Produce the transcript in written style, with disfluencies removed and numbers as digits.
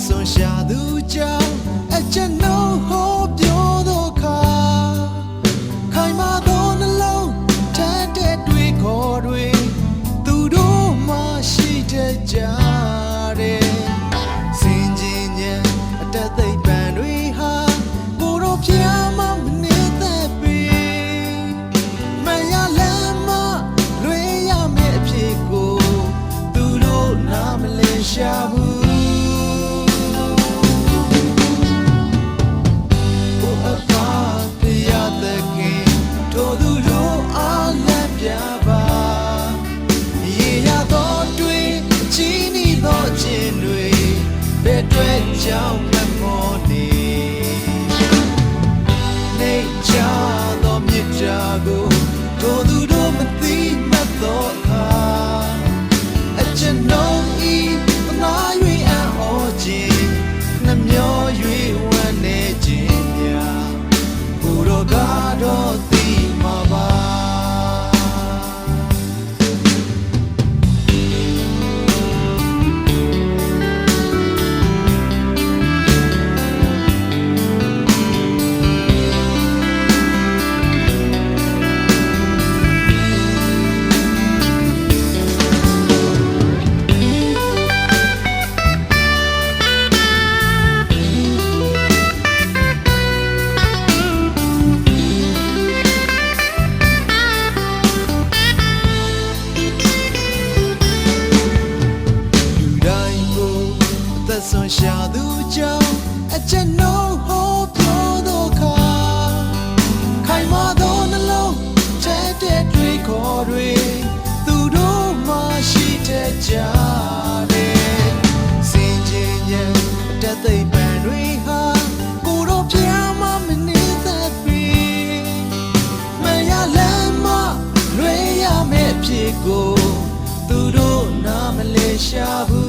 ဆုံးရှာသူကြောင့်အချက်နှုံးဟောပြောတော့ခါခိုင်မာသောနှလုံးထက်တဲ့တွေခေါ်တွေသူတို့မှရှိတဲ့ကြတဲ့စင်ကျင်ညံအတသိပ်ပံတွေဟာကိုတော့ဖျားမမနေသက်ပြီမရလမ်းမလွေရမယ့်အဖြစ်ကိုသူတို့နားမလည်ရှာဘူးကြောင့်မမောနေနေချသောမြစ်တာကိုတို့သူတို့မသိမှတ်တော့ခါအချက်နှုံးဤပနာ၍အံ့ဩခြင်းနှမျော၍ဝမ်းနေခြင်းများကိုတော့ကတော့သိမှာပါဆုံးရှာသူကြောင့်အချက်နှုံးဟောပြောတော့ခါခိုင်မာသောနှလုံးထက်တဲ့တွေခေါ်တွေသူတို့မှရှိတဲ့ကြတဲ့စင်ကျင်ညံတသိပ်ပံတွေဟာကိုတော့ဖျားမမနေသက်ပြီမရလမ်းမလွေရမယ့်ဖြစ်ကိုသူတို့နားမလဲရှာဘူး